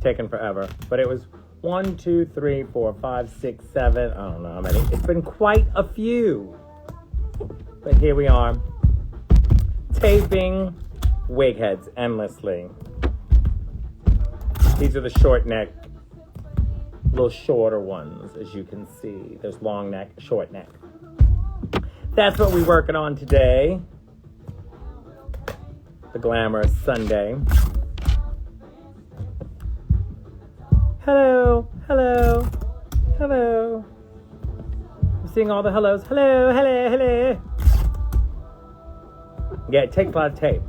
taken forever. But it was 1, 2, 3, 4, 5, 6, 7. I don't know how many. It's been quite a few. But here we are. Taping wig heads endlessly. These are the short neck, little shorter ones, as you can see. There's long neck, short neck. That's what we're working on today. The glamorous Sunday. Hello, hello, hello. I'm seeing all the hellos. Hello, hello, hello. Yeah, it takes a lot of tape.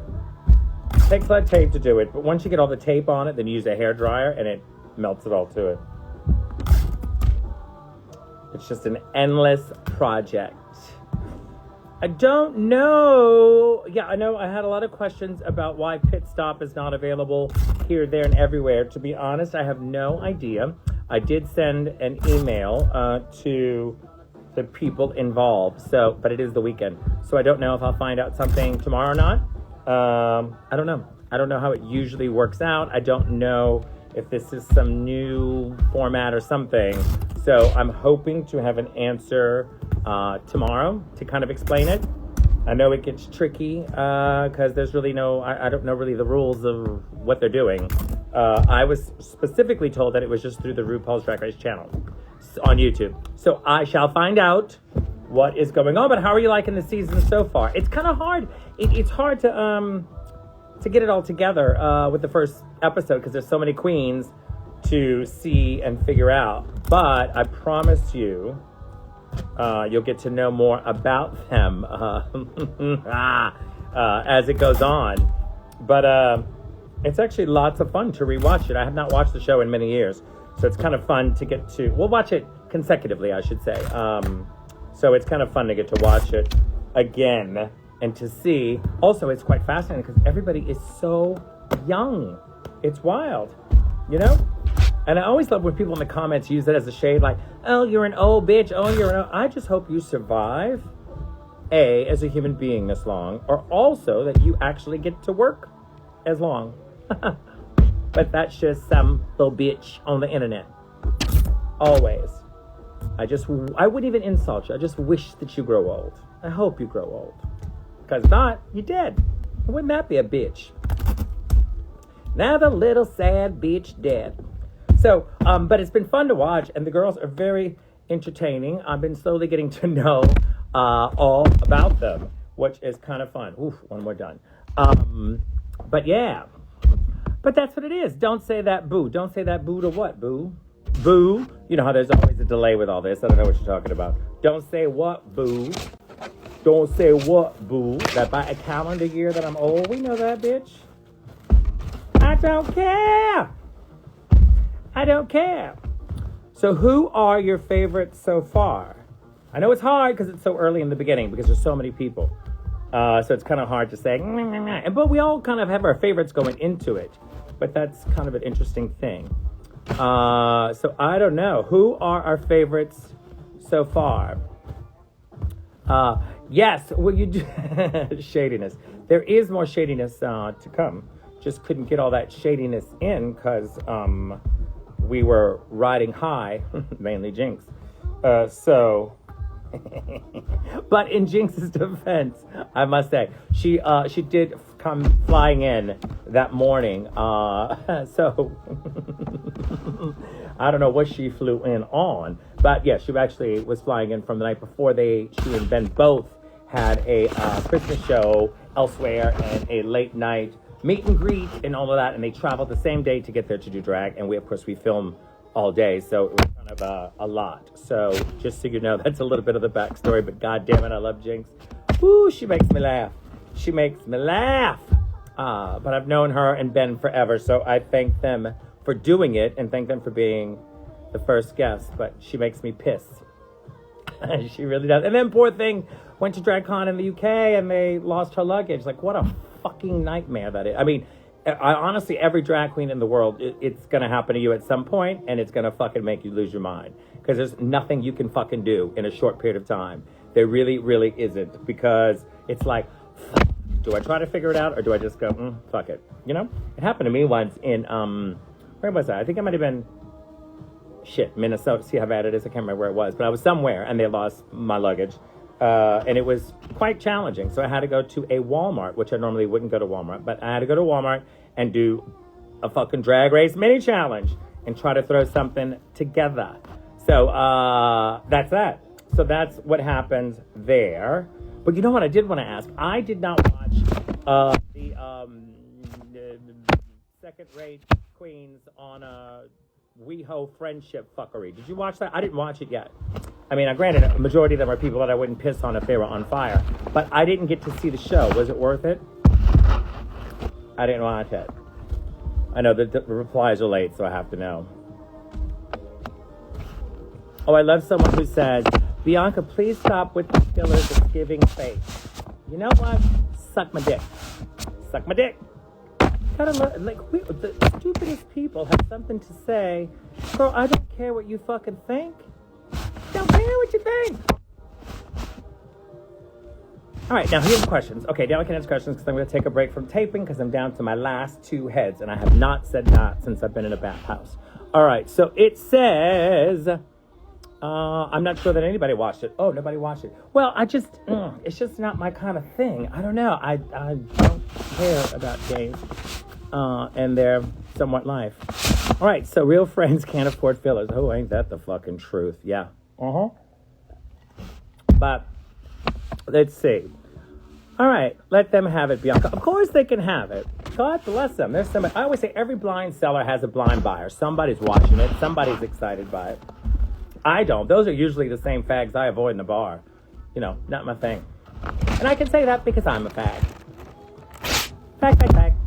It takes a lot of tape to do it, but once you get all the tape on it, then you use a hairdryer and it melts it all to it. It's just an endless project. I don't know. Yeah, I know I had a lot of questions about why Pit Stop is not available here, there, and everywhere. To be honest, I have no idea. I did send an email to the people involved, but it is the weekend. So I don't know if I'll find out something tomorrow or not. I don't know. I don't know how it usually works out. I don't know if this is some new format or something. So I'm hoping to have an answer tomorrow to kind of explain it. I know it gets tricky because there's really I don't know really the rules of what they're doing. I was specifically told that it was just through the RuPaul's Drag Race channel on YouTube. So I shall find out what is going on. But how are you liking the season so far? It's kind of hard. It's hard to get it all together with the first episode because there's so many queens to see and figure out. But I promise you, you'll get to know more about them as it goes on. But it's actually lots of fun to rewatch it. I have not watched the show in many years, so it's kind of fun to get to. We'll watch it consecutively, I should say. So it's kind of fun to get to watch it again and to see. Also, it's quite fascinating because everybody is so young. It's wild, you know? And I always love when people in the comments use it as a shade, like, oh, you're an old bitch. Oh, you're an old. I just hope you survive, A, as a human being this long, or also that you actually get to work as long. But that's just some little bitch on the internet. Always. I wouldn't even insult you. I just wish that you grow old. I hope you grow old. Because not, you're dead. Wouldn't that be a bitch? Now the little sad bitch dead. So, but it's been fun to watch, and the girls are very entertaining. I've been slowly getting to know all about them, which is kind of fun. Oof, one more done. But yeah. But that's what it is. Don't say that boo. Don't say that boo to what, boo? Boo. You know how there's always a delay with all this. I don't know what you're talking about. Don't say what, boo. Don't say what, boo. That by a calendar year that I'm old. We know that, bitch. I don't care. I don't care. So who are your favorites so far? I know it's hard because it's so early in the beginning because there's so many people. So it's kind of hard to say. But we all kind of have our favorites going into it. But that's kind of an interesting thing. So I don't know. Who are our favorites so far? Yes, well, you do shadiness. There is more shadiness to come. Just couldn't get all that shadiness in because we were riding high, mainly Jinx. But in Jinx's defense, I must say, she did come flying in that morning. So I don't know what she flew in on, but yeah, she actually was flying in from the night before. She and Ben both had a Christmas show elsewhere and a late night meet and greet and all of that, and they traveled the same day to get there to do drag, and we film all day, so it was kind of a lot. So just so you know, that's a little bit of the backstory, but god damn it, I love Jinx. Woo, she makes me laugh. She makes me laugh. But I've known her and Ben forever, so I thank them for doing it and thank them for being the first guest, but she makes me pissed. She really does. And then poor thing went to DragCon in the UK and they lost her luggage. Like, what a fucking nightmare that is. I mean, honestly, every drag queen in the world, it's going to happen to you at some point, and it's going to fucking make you lose your mind. Because there's nothing you can fucking do in a short period of time. There really, really isn't. Because it's like, do I try to figure it out, or do I just go, fuck it? You know? It happened to me once in Where was I? I think I might have been, Minnesota. See how bad it is? I can't remember where it was. But I was somewhere, and they lost my luggage. And it was quite challenging. So I had to go to a Walmart, which I normally wouldn't go to Walmart. But I had to go to Walmart and do a fucking drag race mini challenge and try to throw something together. So that's that. So that's what happens there. But you know what I did want to ask? I did not watch the second-rate queens on a WeHo friendship fuckery. Did you watch that? I didn't watch it yet. I mean, granted, a majority of them are people that I wouldn't piss on if they were on fire. But I didn't get to see the show. Was it worth it? I didn't watch it. I know the replies are late, so I have to know. Oh, I love someone who says, Bianca, please stop with the fillers of giving face. You know what? Suck my dick. Suck my dick. Gotta look, like, the stupidest people have something to say. Girl, I don't care what you fucking think. Don't care what you think. All right, now here's the questions. Okay, now I can answer questions because I'm going to take a break from taping because I'm down to my last two heads, and I have not said that since I've been in a bathhouse. All right, so it says, I'm not sure that anybody watched it. Oh, nobody watched it. Well, it's just not my kind of thing. I don't know. I don't care about gays and their somewhat life. All right, so real friends can't afford fillers. Oh, ain't that the fucking truth? Yeah. But let's see. All right, let them have it, Bianca. Of course they can have it. God bless them. There's somebody. I always say every blind seller has a blind buyer. Somebody's watching it. Somebody's excited by it. I don't. Those are usually the same fags I avoid in the bar. You know, not my thing. And I can say that because I'm a fag. Fag.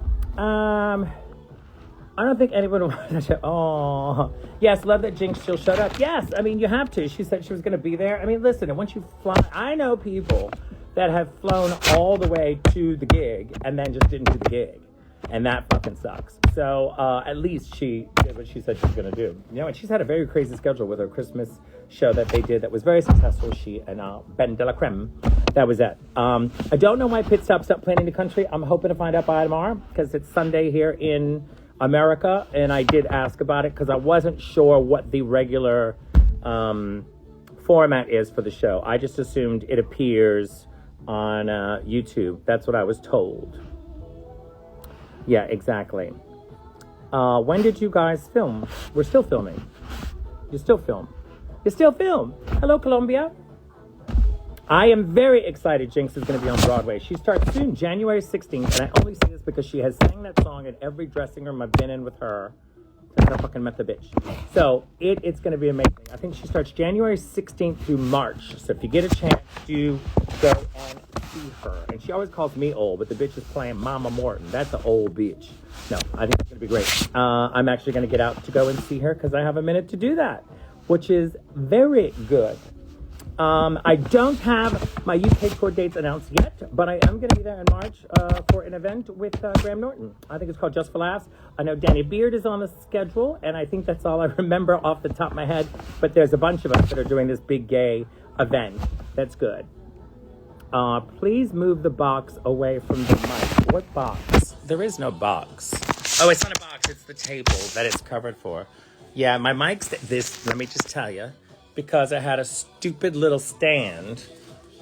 I don't think anyone would. Oh, yes, love that Jinx still showed up. Yes, I mean, you have to. She said she was going to be there. I mean, listen, and once you fly, I know people that have flown all the way to the gig and then just didn't do the gig. And that fucking sucks. So at least she did what she said she was going to do. You know, and she's had a very crazy schedule with her Christmas show that they did that was very successful. She and Ben de la Creme. That was it. I don't know why Pit Stop stopped playing in the country. I'm hoping to find out by tomorrow because it's Sunday here in America. And I did ask about it because I wasn't sure what the regular format is for the show. I just assumed it appears on YouTube. That's what I was told. Yeah, exactly. When did you guys film? We're still filming. You still film. Hello, Colombia. I am very excited Jinx is going to be on Broadway. She starts soon, January 16th, and I only say this because she has sang that song in every dressing room I've been in with her since I fucking met the bitch. So it's going to be amazing. I think she starts January 16th through March. So if you get a chance, do go and see her. And she always calls me old, but the bitch is playing Mama Morton. That's an old bitch. No, I think it's going to be great. I'm actually going to get out to go and see her because I have a minute to do that, which is very good. I don't have my UK tour dates announced yet, but I am going to be there in March for an event with Graham Norton. I think it's called Just for Laughs. I know Danny Beard is on the schedule, and I think that's all I remember off the top of my head. But there's a bunch of us that are doing this big gay event. That's good. Please move the box away from the mic. What box? There is no box. Oh, it's not a box. It's the table that it's covered for. Yeah, my mic's this. Let me just tell you. Because I had a stupid little stand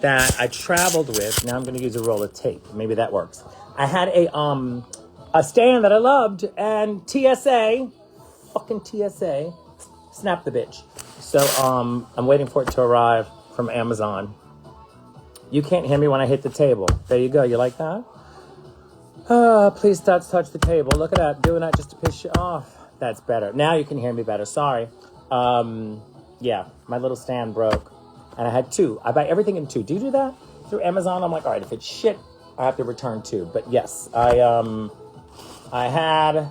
that I traveled with. Now I'm going to use a roll of tape. Maybe that works. I had a stand that I loved, and fucking TSA, snapped the bitch. So I'm waiting for it to arrive from Amazon. You can't hear me when I hit the table. There you go. You like that? Please don't touch the table. Look at that. Doing that just to piss you off. That's better. Now you can hear me better. Sorry. Yeah, my little stand broke, and I had two. I buy everything in two. Do you do that through Amazon? I'm like, all right, if it's shit, I have to return two. But yes, I had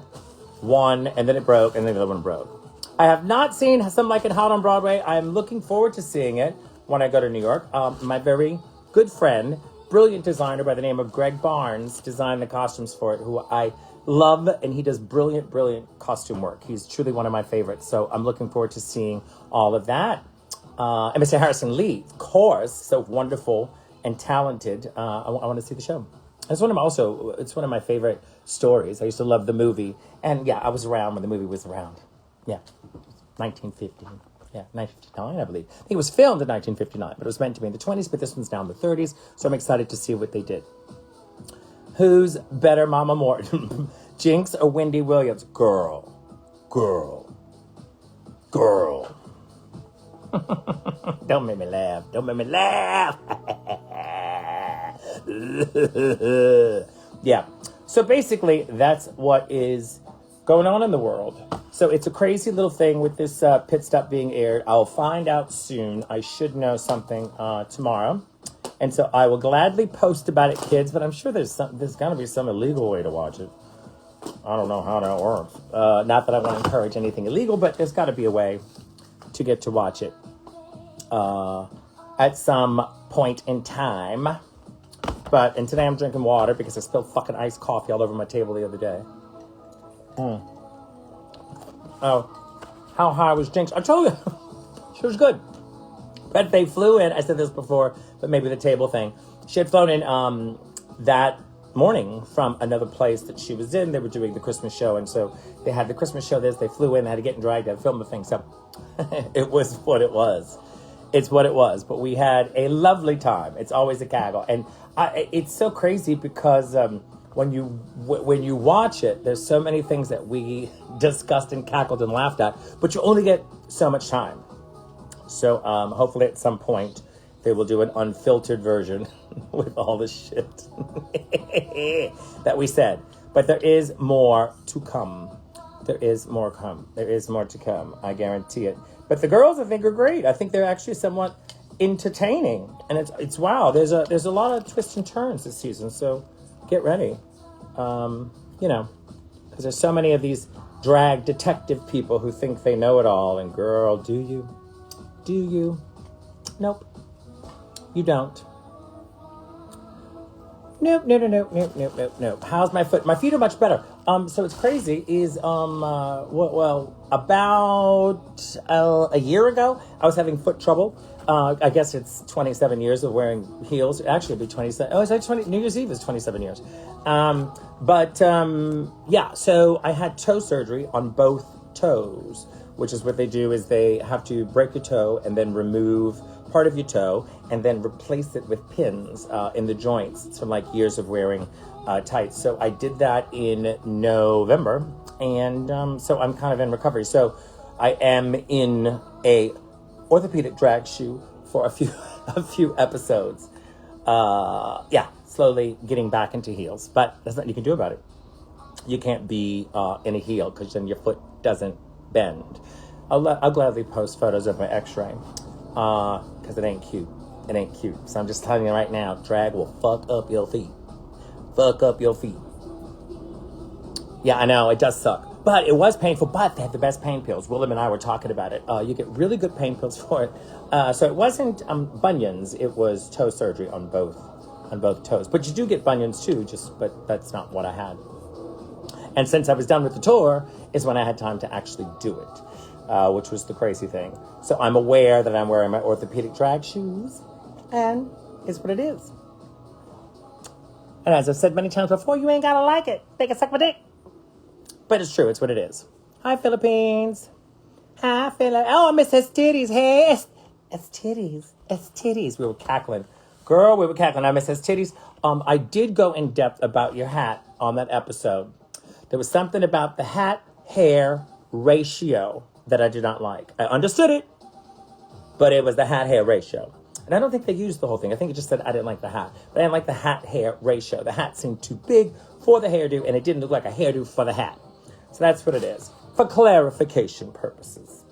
one, and then it broke, and then the other one broke. I have not seen Some Like It Hot on Broadway. I am looking forward to seeing it when I go to New York. My very good friend, brilliant designer by the name of Greg Barnes, designed the costumes for it, who I love, and he does brilliant costume work. He's truly one of my favorites. So I'm looking forward to seeing all of that. And Mr. Harrison Lee, of course, so wonderful and talented. I want to see the show. It's one of my favorite stories. I used to love the movie. And yeah, I was around when the movie was around. Yeah, 1950. Yeah, 1959, I believe. I think it was filmed in 1959, but it was meant to be in the 20s, but this one's now in the 30s, so I'm excited to see what they did. Who's better, Mama Morton? Jinx or Wendy Williams? Girl. Don't make me laugh. Yeah. So basically, that's what is going on in the world. So it's a crazy little thing with this pit stop being aired. I'll find out soon. I should know something tomorrow. And so I will gladly post about it, kids, but I'm sure there's going to be some illegal way to watch it. I don't know how that works. Not that I want to encourage anything illegal, but there's got to be a way to get to watch it at some point in time. And today I'm drinking water because I spilled fucking iced coffee all over my table the other day. Oh, how high was Jinx? I told you, she was good. But they flew in, I said this before, but maybe the table thing. She had flown in that morning from another place that she was in. They were doing the Christmas show, and so they had the Christmas show. They flew in, they had to get in drag, they had to film the thing. So it was what it was. It's what it was. But we had a lovely time. It's always a gaggle. And it's so crazy because when you watch it, there's so many things that we discussed and cackled and laughed at, but you only get so much time. So hopefully at some point they will do an unfiltered version with all the shit that we said. But there is more to come. There is more to come. I guarantee it. But the girls, I think, are great. I think they're actually somewhat entertaining, and it's wow. There's a lot of twists and turns this season. So get ready. Because there's so many of these drag detective people who think they know it all. And girl, do you? Do you? Nope. You don't. Nope. How's my foot? My feet are much better. So it's crazy is, about a year ago, I was having foot trouble. I guess it's 27 years of wearing heels. Actually, it'd be 27. Oh, it's like 20, New Year's Eve is 27 years. So I had toe surgery on both toes, which is what they do is they have to break your toe and then remove part of your toe and then replace it with pins in the joints. It's from like years of wearing tights. So I did that in November, and so I'm kind of in recovery. So I am in a orthopedic drag shoe for a few episodes. Slowly getting back into heels, but there's nothing you can do about it. You can't be in a heel because then your foot doesn't bend. I'll gladly post photos of my x-ray because it ain't cute. So I'm just telling you right now, drag will fuck up your feet. Yeah, I know, it does suck. But it was painful, but they had the best pain pills. Willem and I were talking about it. You get really good pain pills for it. So it wasn't bunions, it was toe surgery on both toes. But you do get bunions too, but that's not what I had. And since I was done with the tour is when I had time to actually do it, which was the crazy thing. So I'm aware that I'm wearing my orthopedic drag shoes, and it's what it is. And as I've said many times before, you ain't gotta like it. They can suck my dick. But it's true, it's what it is. Hi, Philippines. Hi, Philippines. Oh, I miss his titties. Hey, it's titties. We were cackling. Girl, we were cackling. I miss his titties. I did go in depth about your hat on that episode. There was something about the hat-hair ratio that I did not like. I understood it, but it was the hat-hair ratio. And I don't think they used the whole thing. I think it just said I didn't like the hat. But I didn't like the hat-hair ratio. The hat seemed too big for the hairdo, and it didn't look like a hairdo for the hat. So that's what it is, for clarification purposes.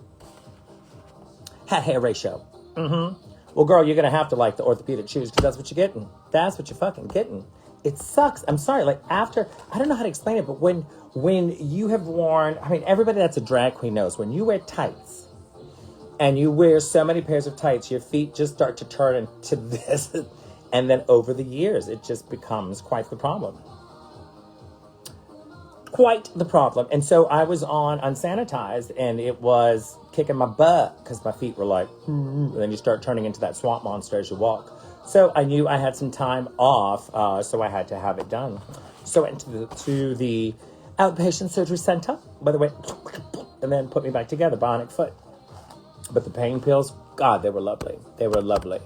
Hat-hair ratio. Well, girl, you're going to have to like the orthopedic shoes because that's what you're getting. That's what you're fucking getting. It sucks. I'm sorry. Like after, I don't know how to explain it, but when you have worn, I mean, everybody that's a drag queen knows when you wear tights and you wear so many pairs of tights, your feet just start to turn into this. And then over the years, it just becomes quite the problem. And so I was on unsanitized and it was kicking my butt because my feet were like, and then you start turning into that swamp monster as you walk. So I knew I had some time off, so I had to have it done. So I went to the outpatient surgery center, by the way, and then put me back together, bionic foot. But the pain pills, God, they were lovely. They were lovely.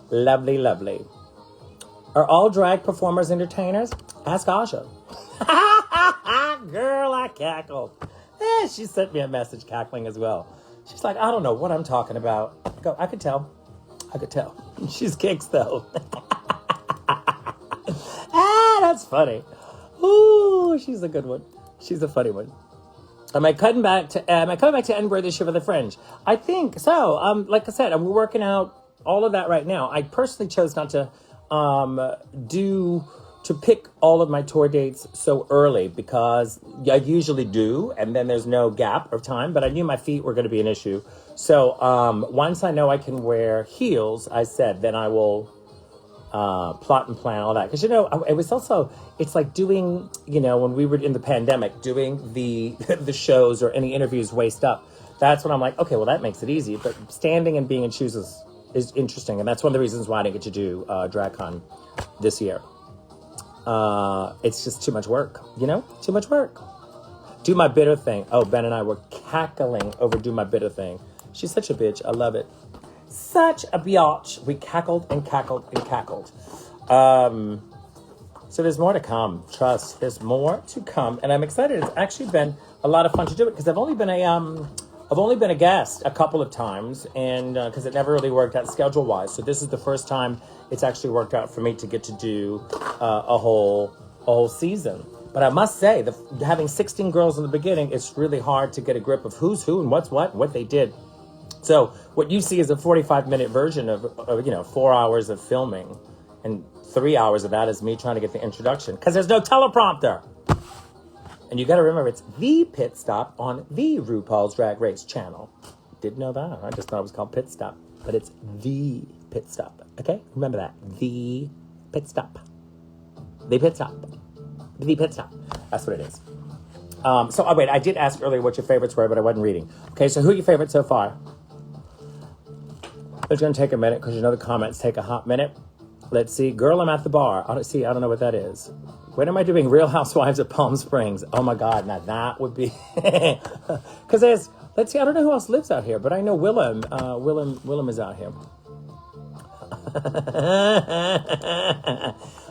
Lovely, lovely. Are all drag performers entertainers? Ask Asha. Girl, I cackled. She sent me a message cackling as well. She's like, I don't know what I'm talking about. I go, I could tell. She's kicks though. That's funny. Ooh, she's a good one. She's a funny one. Am I coming back to Edinburgh this year for the Fringe? I think so. Like I said, we're working out all of that right now. I personally chose not to pick all of my tour dates so early because I usually do, and then there's no gap of time, but I knew my feet were going to be an issue. So once I know I can wear heels, I said, then I will plot and plan all that. Because, it was also, it's like doing, when we were in the pandemic, doing the the shows or any interviews waist up. That's when I'm like, okay, well, that makes it easy. But standing and being in shoes is interesting. And that's one of the reasons why I didn't get to do DragCon this year. It's just too much work, too much work. Do My Bitter Thing. Oh, Ben and I were cackling over Do My Bitter Thing. She's such a bitch. I love it. Such a biatch. We cackled and cackled and cackled. So there's more to come. Trust, there's more to come. And I'm excited. It's actually been a lot of fun to do it because I've only been a guest a couple of times, and because it never really worked out schedule-wise. So this is the first time it's actually worked out for me to get to do a whole season. But I must say, having 16 girls in the beginning, it's really hard to get a grip of who's who and what's what they did. So what you see is a 45-minute version of 4 hours of filming, and 3 hours of that is me trying to get the introduction because there's no teleprompter. And you got to remember, it's the Pit Stop on the RuPaul's Drag Race channel. Didn't know that. I just thought it was called Pit Stop. But it's the Pit Stop. Okay? Remember that. The Pit Stop. The Pit Stop. The Pit Stop. That's what it is. Wait, I did ask earlier what your favorites were, but I wasn't reading. Okay, so who are your favorites so far? It's going to take a minute because the comments take a hot minute. Let's see. Girl, I'm at the bar. I don't know what that is. When am I doing Real Housewives of Palm Springs? Oh my God, now that would be... Because let's see, I don't know who else lives out here, but I know Willem. Willem is out here.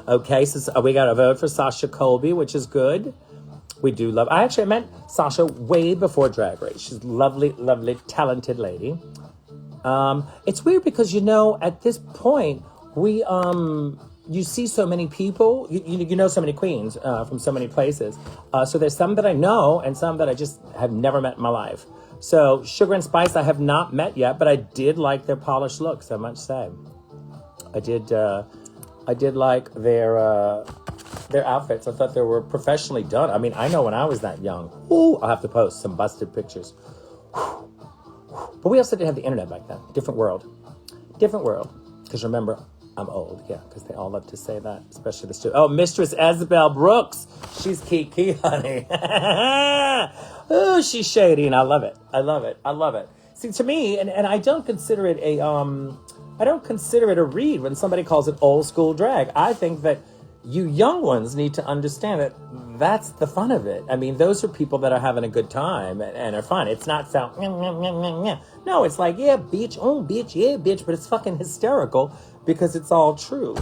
Okay, so we got a vote for Sasha Colby, which is good. We do love... I met Sasha way before Drag Race. She's a lovely, lovely, talented lady. It's weird because, at this point, we... you see so many people, you know so many queens from so many places. So there's some that I know and some that I just have never met in my life. So Sugar and Spice I have not met yet, but I did like their polished looks, I must say. I did like their outfits. I thought they were professionally done. I mean, I know when I was that young. Ooh, I'll have to post some busted pictures. But we also didn't have the internet back then. Different world. Because remember, I'm old, yeah, because they all love to say that, especially the students. Oh, Mistress Isabel Brooks. She's Kiki, honey. Oh, she's shady, and I love it. See, to me, and I don't consider it a read when somebody calls it old school drag. I think that you young ones need to understand that that's the fun of it. I mean, those are people that are having a good time and are fun. It's not no, it's like, yeah, bitch, oh, bitch, yeah, bitch, but it's fucking hysterical because it's all true,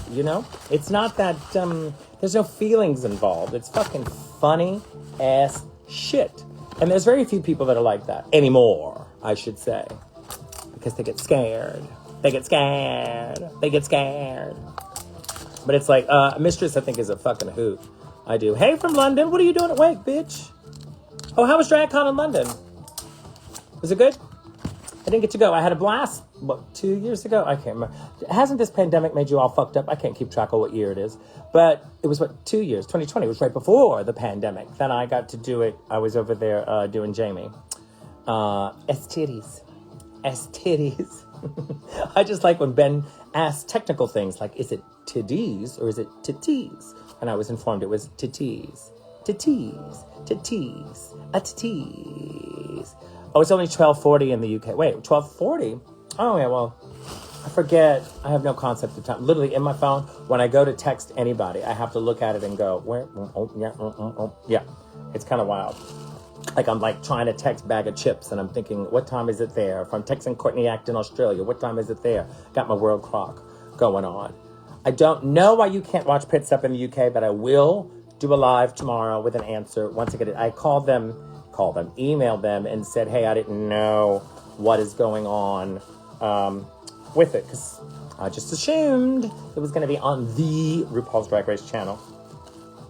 It's not that, there's no feelings involved. It's fucking funny ass shit. And there's very few people that are like that anymore, I should say, because they get scared. But it's like, Mistress, I think, is a fucking hoot. I do. Hey, from London. What are you doing at Wake, bitch? Oh, how was DragCon in London? Was it good? I didn't get to go. I had a blast, 2 years ago? I can't remember. Hasn't this pandemic made you all fucked up? I can't keep track of what year it is. But it was, 2 years? 2020. It was right before the pandemic. Then I got to do it. I was over there doing Jamie. S-titties. I just like when Ben asks technical things like, is it titties or is it titties? And I was informed it was titties. Oh, it's only 12:40 in the UK. Wait, 12:40? Oh, yeah, well, I forget. I have no concept of time. Literally in my phone, when I go to text anybody, I have to look at it and go, where? Oh, yeah, yeah. It's kind of wild. Like I'm like trying to text bag of chips and I'm thinking, what time is it there? If I'm texting Courtney Act in Australia, what time is it there? Got my world clock going on. I don't know why you can't watch Pit Stop in the UK, but I will do a live tomorrow with an answer once I get it. I emailed them and said, hey, I didn't know what is going on with it, because I just assumed it was going to be on the RuPaul's Drag Race channel.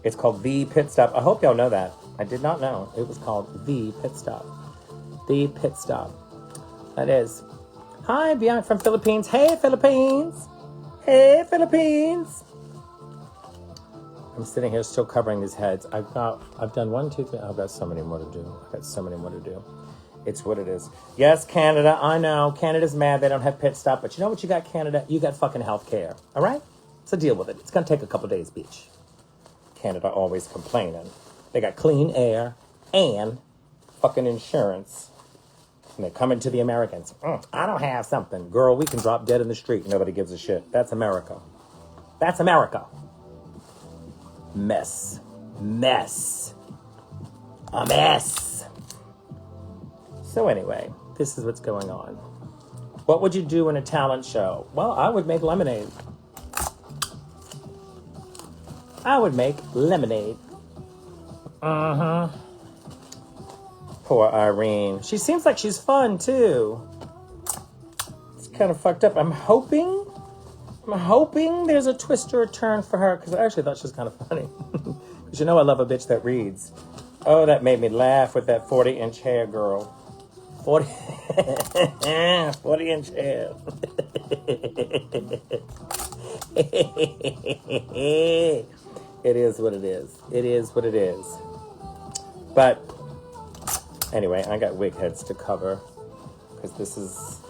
It's called The Pit Stop. I hope y'all know that. I did not know it was called The Pit Stop. The Pit Stop. That is. Hi, Bianca from Philippines. Hey, Philippines. Hey, Philippines. I'm sitting here still covering these heads. I've done 1, 2, 3. I've got so many more to do. It's what it is. Yes, Canada, I know. Canada's mad they don't have Pit Stop. But you know what you got, Canada? You got fucking healthcare. All right? So deal with it. It's going to take a couple days, bitch. Canada always complaining. They got clean air and fucking insurance. And they're coming to the Americans. I don't have something. Girl, we can drop dead in the street. Nobody gives a shit. That's America. That's America. Mess. A mess. So anyway, this is what's going on. What would you do in a talent show? Well, I would make lemonade. Poor Irene. She seems like she's fun, too. It's kind of fucked up. I'm hoping there's a twist or a turn for her, because I actually thought she was kind of funny. Because you know I love a bitch that reads. Oh, that made me laugh with that 40-inch hair, girl. 40-inch hair. It is what it is. It is what it is. But anyway, I got wig heads to cover because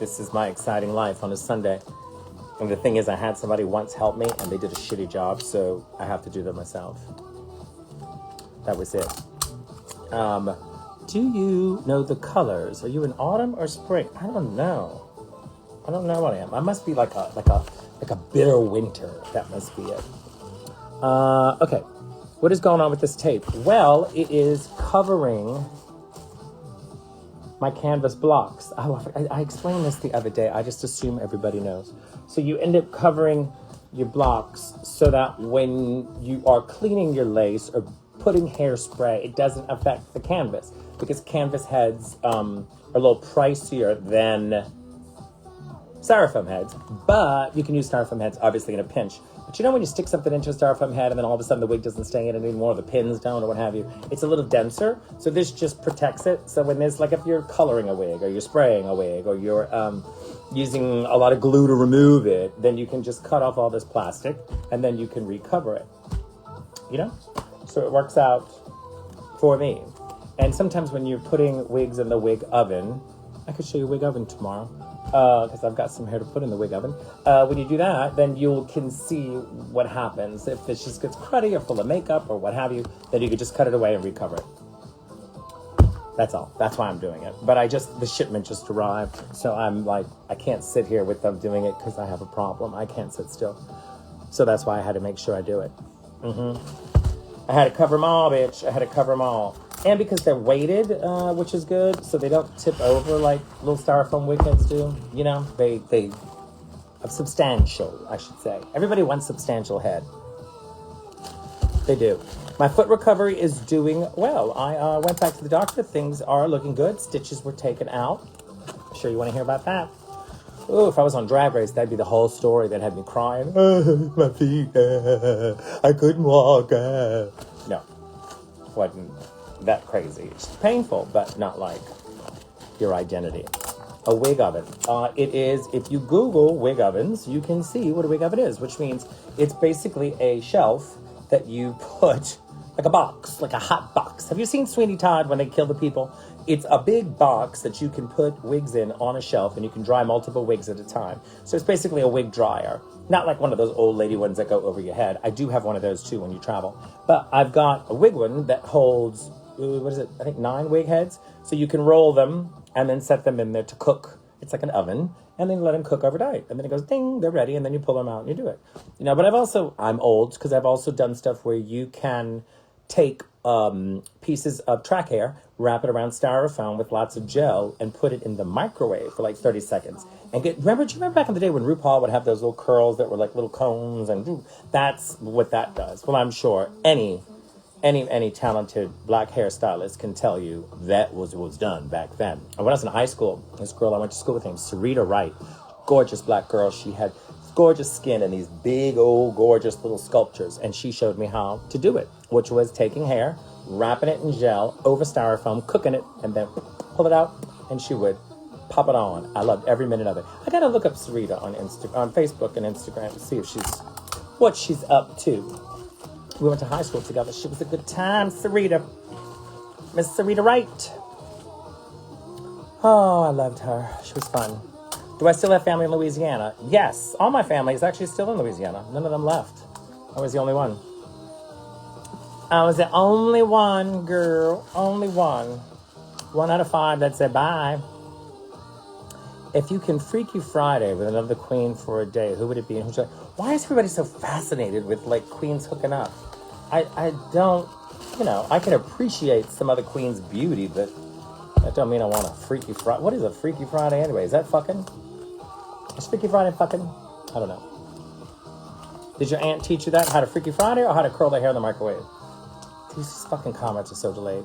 this is my exciting life on a Sunday. And the thing is, I had somebody once help me and they did a shitty job, so I have to do them myself. That was it. Do you know the colors? Are you in autumn or spring? I don't know what I am. I must be like a bitter winter. That must be it. Okay. What is going on with this tape? Well, it is covering my canvas blocks. I explained this the other day. I just assume everybody knows. So you end up covering your blocks so that when you are cleaning your lace or putting hairspray, it doesn't affect the canvas, because canvas heads are a little pricier than styrofoam heads, but you can use styrofoam heads obviously in a pinch. But you know when you stick something into a styrofoam head and then all of a sudden the wig doesn't stay in it anymore, the pins don't or what have you, it's a little denser, so this just protects it. So when there's, like, if you're coloring a wig or you're spraying a wig or you're using a lot of glue to remove it, then you can just cut off all this plastic and then you can recover it, you know? So it works out for me. And sometimes when you're putting wigs in the wig oven, I could show you a wig oven tomorrow, because I've got some hair to put in the wig oven. When you do that, then you can see what happens. If it just gets cruddy or full of makeup or what have you, then you could just cut it away and recover it. That's all. That's why I'm doing it. But the shipment just arrived, so I'm like, I can't sit here with them doing it because I have a problem. I can't sit still. So that's why I had to make sure I do it. I had to cover them all, bitch. I had to cover them all. And because they're weighted, which is good, so they don't tip over like little styrofoam wig heads do. You know, they are substantial, I should say. Everybody wants substantial head. They do. My foot recovery is doing well. I went back to the doctor. Things are looking good. Stitches were taken out. I'm sure you want to hear about that. Oh, if I was on Drag Race, that'd be the whole story that had me crying. My feet, I couldn't walk. No, wasn't that crazy. It's painful, but not like your identity. A wig oven. It is, if you Google wig ovens, you can see what a wig oven is, which means it's basically a shelf that you put, like a box, like a hot box. Have you seen Sweeney Todd when they kill the people? It's a big box that you can put wigs in on a shelf, and you can dry multiple wigs at a time. So it's basically a wig dryer. Not like one of those old lady ones that go over your head. I do have one of those too when you travel. But I've got a wig one that holds, I think 9 wig heads. So you can roll them and then set them in there to cook. It's like an oven. and then you let them cook overnight. And then it goes, ding, they're ready. And then you pull them out and you do it. You know, but I'm old because I've also done stuff where you can take pieces of track hair, wrap it around styrofoam with lots of gel, and put it in the microwave for like 30 seconds. And do you remember back in the day when RuPaul would have those little curls that were like little cones? And that's what that does. Well, I'm sure any talented black hairstylist can tell you that was done back then. And when I was in high school, this girl I went to school with named Sarita Wright, gorgeous black girl. She had gorgeous skin and these big old gorgeous little sculptures, and she showed me how to do it, which was taking hair, wrapping it in gel over styrofoam, cooking it, and then pull it out, and she would pop it on. I loved every minute of it. I gotta look up Sarita on Facebook and Instagram to see what she's up to. We went to high school together. She was a good time, Sarita. Miss Sarita Wright. Oh, I loved her. She was fun. Do I still have family in Louisiana? Yes. All my family is actually still in Louisiana. None of them left. I was the only one. I was the only one, girl. Only one. 1 out of 5 that said bye. If you can Freaky Friday with another queen for a day, who would it be? And who's like, why is everybody so fascinated with like queens hooking up? I don't, I can appreciate some other queen's beauty, but that don't mean I want a Freaky Friday. What is a Freaky Friday anyway? Is that fucking? Is Freaky Friday fucking? I don't know. Did your aunt teach you that? How to Freaky Friday or how to curl their hair in the microwave? These fucking comments are so delayed.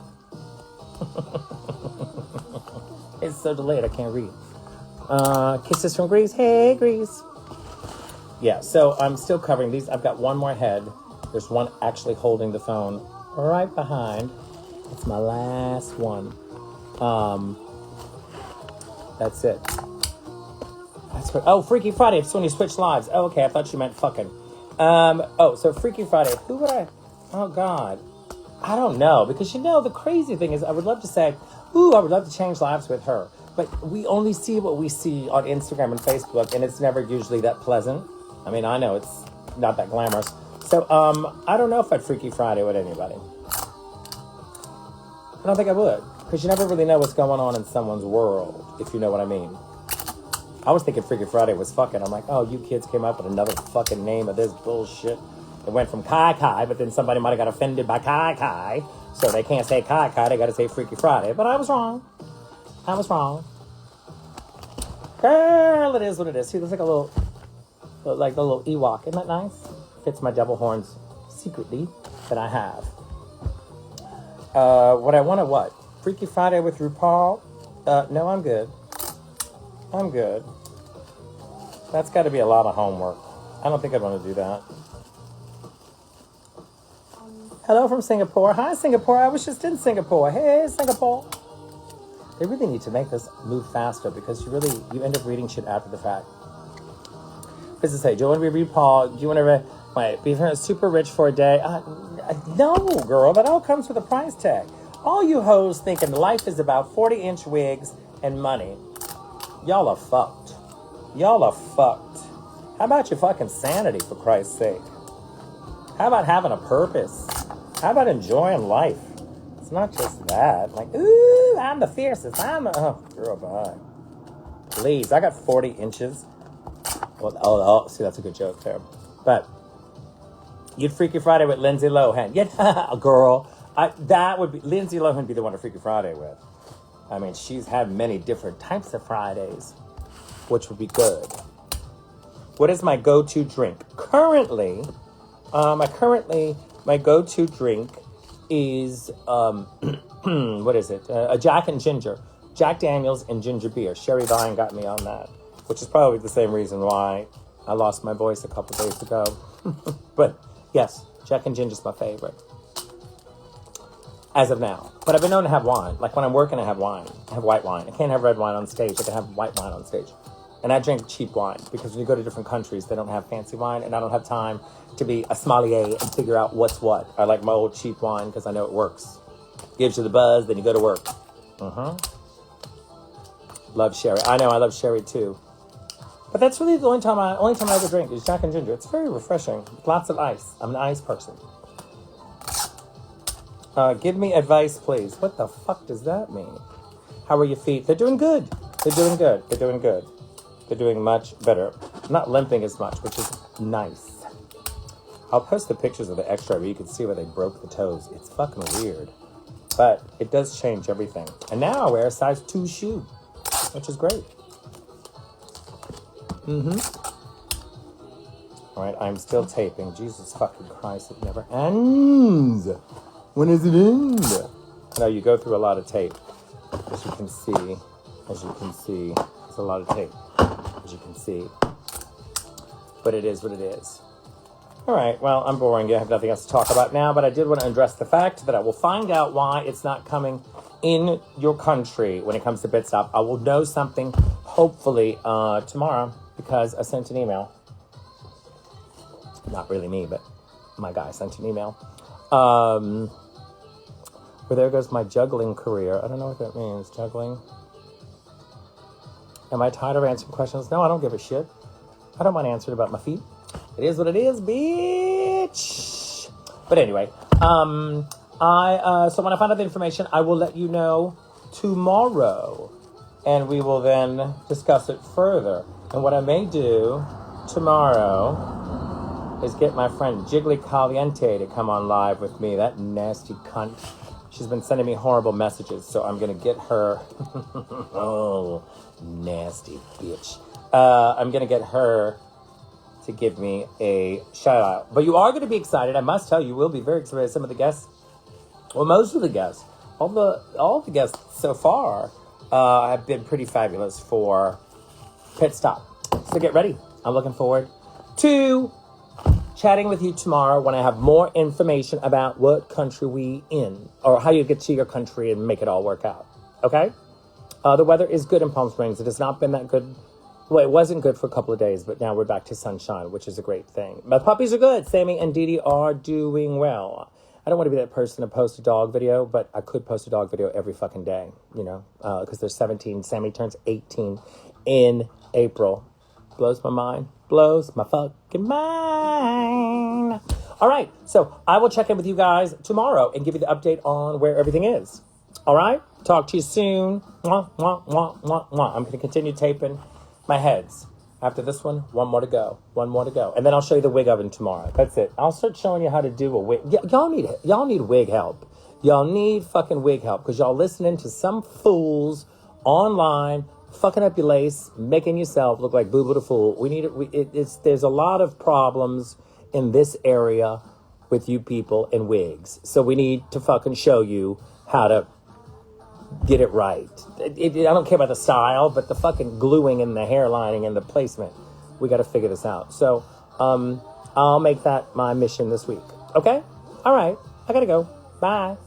It's so delayed I can't read. Kisses from Greece. Hey, Greece. Yeah, so I'm still covering these. I've got one more head. There's one actually holding the phone right behind. It's my last one. That's it. That's what. Oh, Freaky Friday. It's when you switch lives. Oh, okay. I thought you meant fucking. So Freaky Friday. Who would I? Oh God, I don't know, because the crazy thing is I would love to say, ooh, I would love to change lives with her, but we only see what we see on Instagram and Facebook, and it's never usually that pleasant. I mean, I know it's not that glamorous. So I don't know if I'd Freaky Friday with anybody. I don't think I would. Because you never really know what's going on in someone's world, if you know what I mean. I was thinking Freaky Friday was fucking. I'm like, oh, you kids came up with another fucking name of this bullshit. It went from Kai Kai, but then somebody might have got offended by Kai Kai. So they can't say Kai Kai, they got to say Freaky Friday. But I was wrong. Girl, it is what it is. See, there's like a little Ewok. Isn't that nice? Fits my devil horns secretly that I have. What I want to what? Freaky Friday with RuPaul? No, I'm good. That's got to be a lot of homework. I don't think I'd want to do that. Hello from Singapore. Hi, Singapore. I was just in Singapore. Hey, Singapore. They really need to make this move faster, because you end up reading shit after the fact. Because they say, do you want to be RuPaul? Do you want to be super rich for a day? No, girl. That all comes with a price tag. All you hoes thinking life is about 40-inch wigs and money. Y'all are fucked. How about your fucking sanity, for Christ's sake? How about having a purpose? How about enjoying life? It's not just that. Like, ooh, I'm the fiercest. Oh, girl, bye. Please, I got 40 inches. Well, see, that's a good joke there. But you'd Freaky Friday with Lindsay Lohan. Yeah, girl. Lindsay Lohan would be the one to Freaky Friday with. I mean, she's had many different types of Fridays, which would be good. What is my go-to drink? Currently, my go-to drink is, what is it? A Jack Daniels and ginger beer. Sherry Vine got me on that, which is probably the same reason why I lost my voice a couple days ago. But yes, Jack and Ginger's my favorite. As of now. But I've been known to have wine. Like when I'm working, I have wine. I have white wine. I can't have red wine on stage. I can have white wine on stage. And I drink cheap wine, because when you go to different countries, they don't have fancy wine, and I don't have time to be a sommelier and figure out what's what. I like my old cheap wine because I know it works. Gives you the buzz, then you go to work. Love sherry. I know, I love sherry too. But that's really the only time I ever drink is Jack and Ginger. It's very refreshing. Lots of ice. I'm an ice person. Give me advice, please. What the fuck does that mean? How are your feet? They're doing good. They're doing much better. Not limping as much, which is nice. I'll post the pictures of the x-ray where you can see where they broke the toes. It's fucking weird. But it does change everything. And now I wear a size 2 shoe, which is great. All right, I'm still taping. Jesus fucking Christ, it never ends. When does it end? No, you go through a lot of tape, as you can see. As you can see, it's a lot of tape, as you can see. But it is what it is. All right, well, I'm boring you. I have nothing else to talk about now, but I did want to address the fact that I will find out why it's not coming in your country when it comes to Bitstop. I will know something, hopefully, tomorrow, because I sent an email. Not really me, but my guy sent an email. Well, there goes my juggling career. I don't know what that means, juggling. Am I tired of answering questions? No, I don't give a shit. I don't mind answering about my feet. It is what it is, bitch. But anyway, so when I find out the information, I will let you know tomorrow. And we will then discuss it further. And what I may do tomorrow is get my friend Jiggly Caliente to come on live with me. That nasty cunt. She's been sending me horrible messages, so I'm going to get her... oh, nasty bitch. I'm going to get her to give me a shout out. But you are going to be excited. I must tell you, will be very excited. Some of the guests, well, most of the guests, all the guests so far have been pretty fabulous for Pit Stop. So get ready. I'm looking forward to chatting with you tomorrow when I have more information about what country we in, or how you get to your country and make it all work out. Okay? The weather is good in Palm Springs. It has not been that good. Well, it wasn't good for a couple of days, but now we're back to sunshine, which is a great thing. My puppies are good. Sammy and Dee Dee are doing well. I don't want to be that person to post a dog video, but I could post a dog video every fucking day, you know, because they're 17. Sammy turns 18 in April. Blows my mind. Blows my fucking mind. All right. So I will check in with you guys tomorrow and give you the update on where everything is. All right. Talk to you soon. Mwah, mwah, mwah, mwah, mwah. I'm going to continue taping my heads. After this one more to go. One more to go. And then I'll show you the wig oven tomorrow. That's it. I'll start showing you how to do a wig. Y'all need wig help. Y'all need fucking wig help because y'all listening to some fools online fucking up your lace, making yourself look like Boo Boo the Fool. There's a lot of problems in this area with you people in wigs. So we need to fucking show you how to get it right. I don't care about the style, but the fucking gluing and the hairlining and the placement. We got to figure this out. So I'll make that my mission this week. Okay? All right. I got to go. Bye.